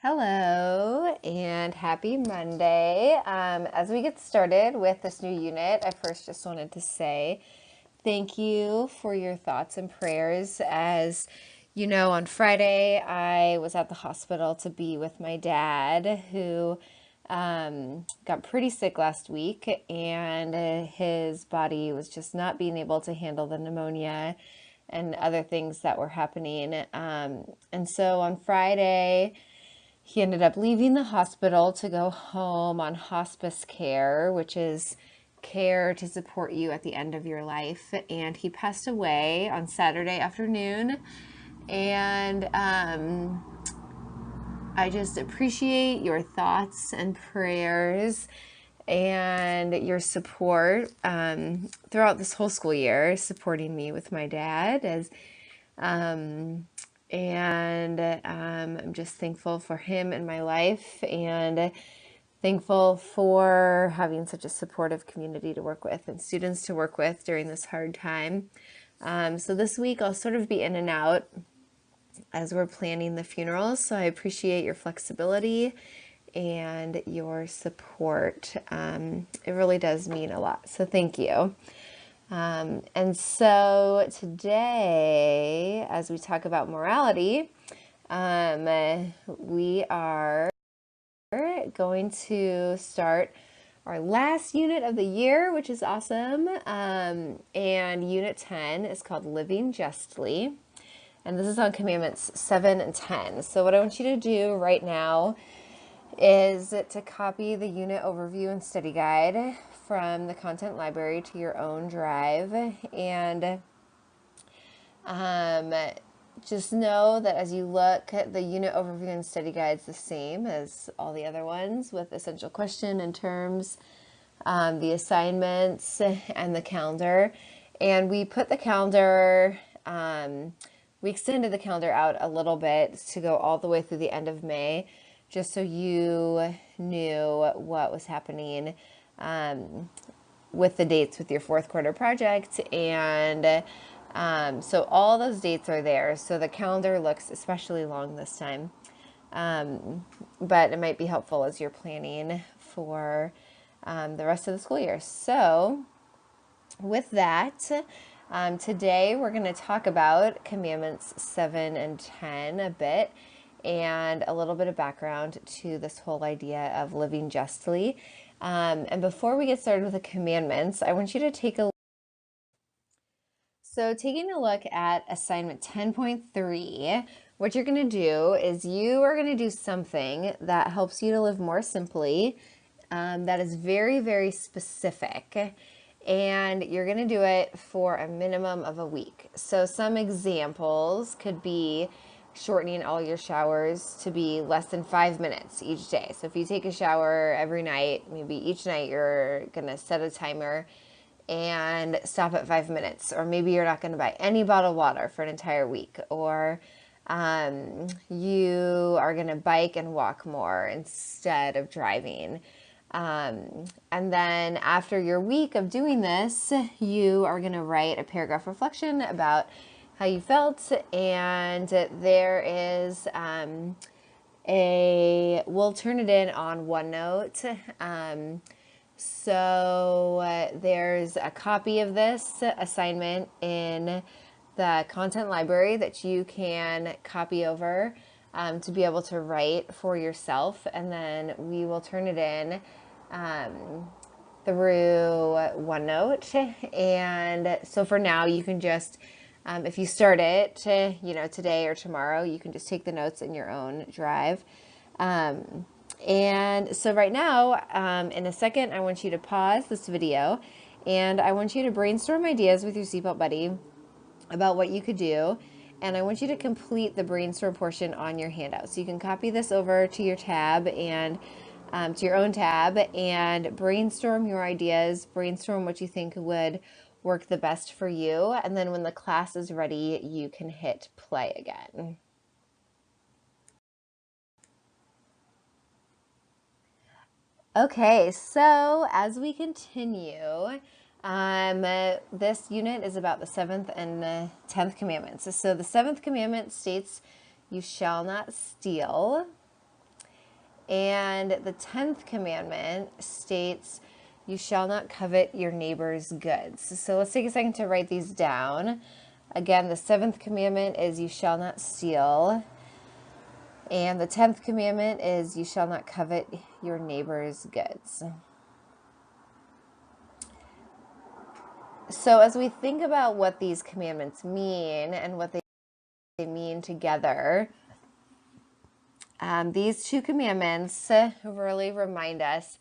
Hello and happy Monday. As we get started with this new unit, I first just wanted to say thank you for your thoughts and prayers. As you know, on Friday, I was at the hospital to be with my dad, who got pretty sick last week, and his body was just not being able to handle the pneumonia and other things that were happening. And so on Friday, he ended up leaving the hospital to go home on hospice care, which is care to support you at the end of your life. And he passed away on Saturday afternoon. And I just appreciate your thoughts and prayers and your support throughout this whole school year, supporting me with my dad as I'm just thankful for him in my life and thankful for having such a supportive community to work with and students to work with during this hard time. So this week I'll sort of be in and out as we're planning the funeral. So I appreciate your flexibility and your support. It really does mean a lot. So thank you. And so today, as we talk about morality, we are going to start our last unit of the year, which is awesome. And unit 10 is called Living Justly. And this is on commandments 7 and 10. So what I want you to do right now is to copy the unit overview and study guide from the content library to your own drive. And just know that as you look at the unit overview and study guide's the same as all the other ones, with essential question and terms, the assignments, and the calendar. And we put the calendar, we extended the calendar out a little bit to go all the way through the end of May, just so you knew what was happening with the dates with your fourth quarter project. And so all those dates are there. So the calendar looks especially long this time. But it might be helpful as you're planning for the rest of the school year. So with that, today we're going to talk about commandments 7 and 10 a bit, and a little bit of background to this whole idea of living justly. And before we get started with the commandments, I want you to take a taking a look at assignment 10.3, what you're going to do is you are going to do something that helps you to live more simply, that is very, very specific, and you're going to do it for a minimum of a week. So some examples could be shortening all your showers to be less than 5 minutes each day. So if you take a shower every night, maybe each night you're going to set a timer and stop at 5 minutes. Or maybe you're not going to buy any bottled water for an entire week. Or you are going to bike and walk more instead of driving. And then after your week of doing this, you are going to write a paragraph reflection about how you felt. And there is we'll turn it in on OneNote. So there's a copy of this assignment in the content library that you can copy over to be able to write for yourself, and then we will turn it in through OneNote. And so for now, you can just, if you start it, today or tomorrow, you can just take the notes in your own drive. And so right now, in a second, I want you to pause this video and I want you to brainstorm ideas with your seatbelt buddy about what you could do. And I want you to complete the brainstorm portion on your handout. So you can copy this over to your tab and to your own tab and brainstorm your ideas, brainstorm what you think would work the best for you. And then when the class is ready, you can hit play again. Okay, so as we continue, this unit is about the 7th and 10th commandments. So the 7th commandment states, "You shall not steal." And the 10th commandment states, you shall not covet your neighbor's goods. So let's take a second to write these down. Again, the 7th commandment is you shall not steal. And the 10th commandment is you shall not covet your neighbor's goods. So as we think about what these commandments mean and what they mean together, these two commandments really remind us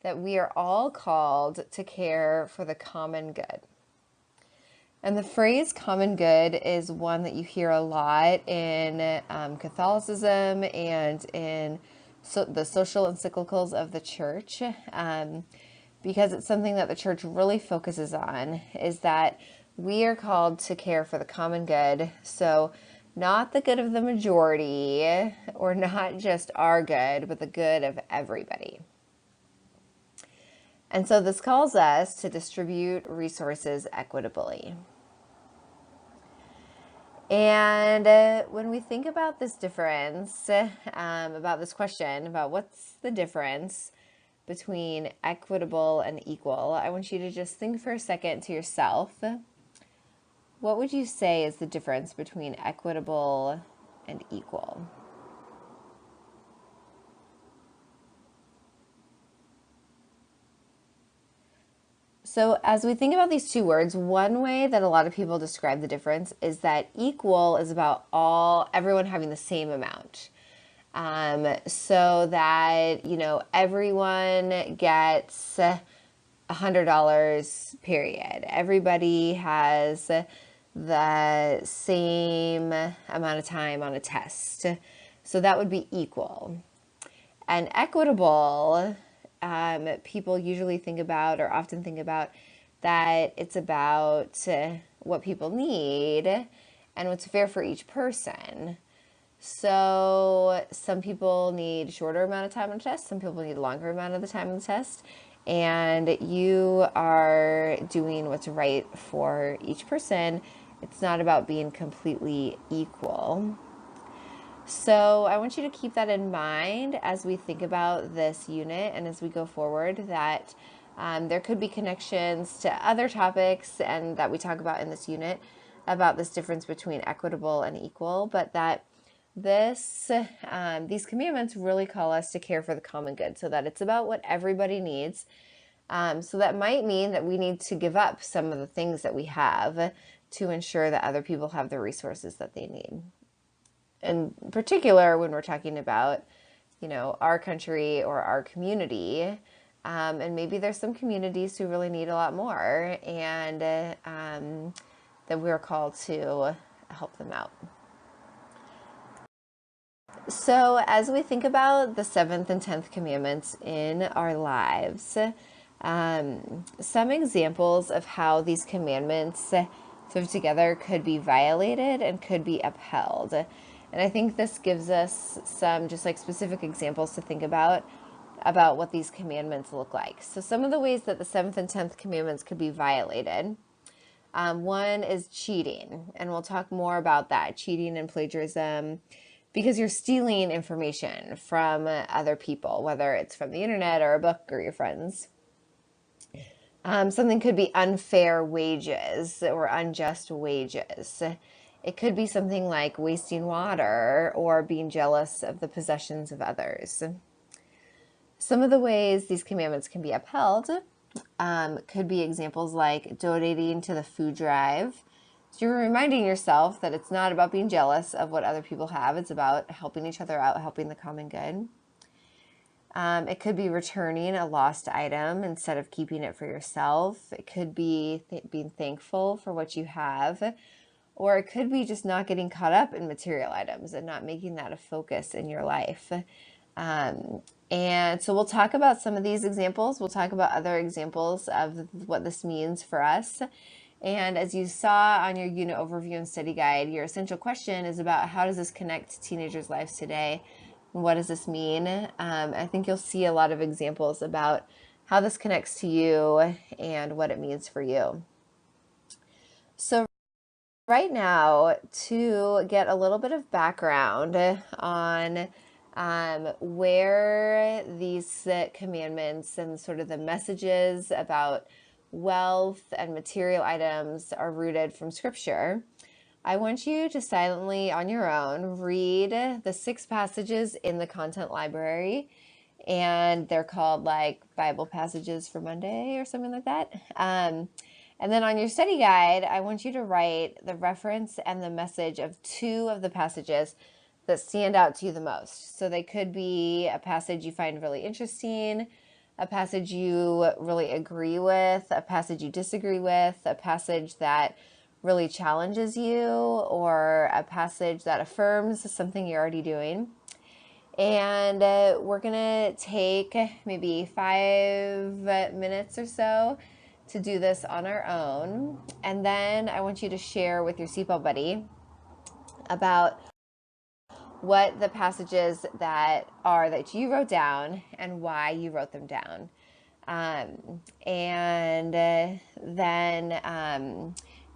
that we are all called to care for the common good. And the phrase common good is one that you hear a lot in Catholicism and in the social encyclicals of the church, because it's something that the church really focuses on, is that we are called to care for the common good. So not the good of the majority, or not just our good, but the good of everybody. And so this calls us to distribute resources equitably. And when we think about this difference, about this question, about what's the difference between equitable and equal, I want you to just think for a second to yourself. What would you say is the difference between equitable and equal? So as we think about these two words, one way that a lot of people describe the difference is that equal is about everyone having the same amount. So that, everyone gets $100, period. Everybody has the same amount of time on a test. So that would be equal. And equitable, people usually think about, or often think about, that it's about what people need and what's fair for each person. So some people need shorter amount of time on a test, some people need a longer amount of the time on the test, and you are doing what's right for each person. It's not about being completely equal. So I want you to keep that in mind as we think about this unit and as we go forward, that there could be connections to other topics and that we talk about in this unit about this difference between equitable and equal, but that these commandments really call us to care for the common good, so that it's about what everybody needs. So that might mean that we need to give up some of the things that we have to ensure that other people have the resources that they need. In particular, when we're talking about, our country or our community, and maybe there's some communities who really need a lot more, and that we're called to help them out. So as we think about the 7th and 10th commandments in our lives, some examples of how these commandments sort of together could be violated and could be upheld. And I think this gives us some just like specific examples to think about what these commandments look like. So some of the ways that the 7th and 10th commandments could be violated. One is cheating, and we'll talk more about that, cheating and plagiarism, because you're stealing information from other people, whether it's from the internet or a book or your friends. Something could be unfair wages or unjust wages. It could be something like wasting water or being jealous of the possessions of others. Some of the ways these commandments can be upheld could be examples like donating to the food drive. So you're reminding yourself that it's not about being jealous of what other people have. It's about helping each other out, helping the common good. It could be returning a lost item instead of keeping it for yourself. It could be being thankful for what you have. Or it could be just not getting caught up in material items and not making that a focus in your life. And so we'll talk about some of these examples. We'll talk about other examples of what this means for us. And as you saw on your unit overview and study guide, your essential question is about how does this connect to teenagers' lives today? What does this mean? I think you'll see a lot of examples about how this connects to you and what it means for you. So right now, to get a little bit of background on where these commandments and sort of the messages about wealth and material items are rooted from Scripture, I want you to silently, on your own, read the 6 passages in the content library. And they're called like Bible passages for Monday or something like that. And then on your study guide, I want you to write the reference and the message of 2 of the passages that stand out to you the most. So they could be a passage you find really interesting, a passage you really agree with, a passage you disagree with, a passage that really challenges you, or a passage that affirms something you're already doing. And we're gonna take maybe 5 minutes or so to do this on our own. And then I want you to share with your seatbelt buddy about what the passages that you wrote down and why you wrote them down. And then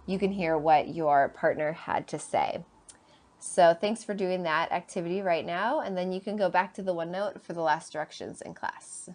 you can hear what your partner had to say. So thanks for doing that activity right now, and then you can go back to the OneNote for the last directions in class.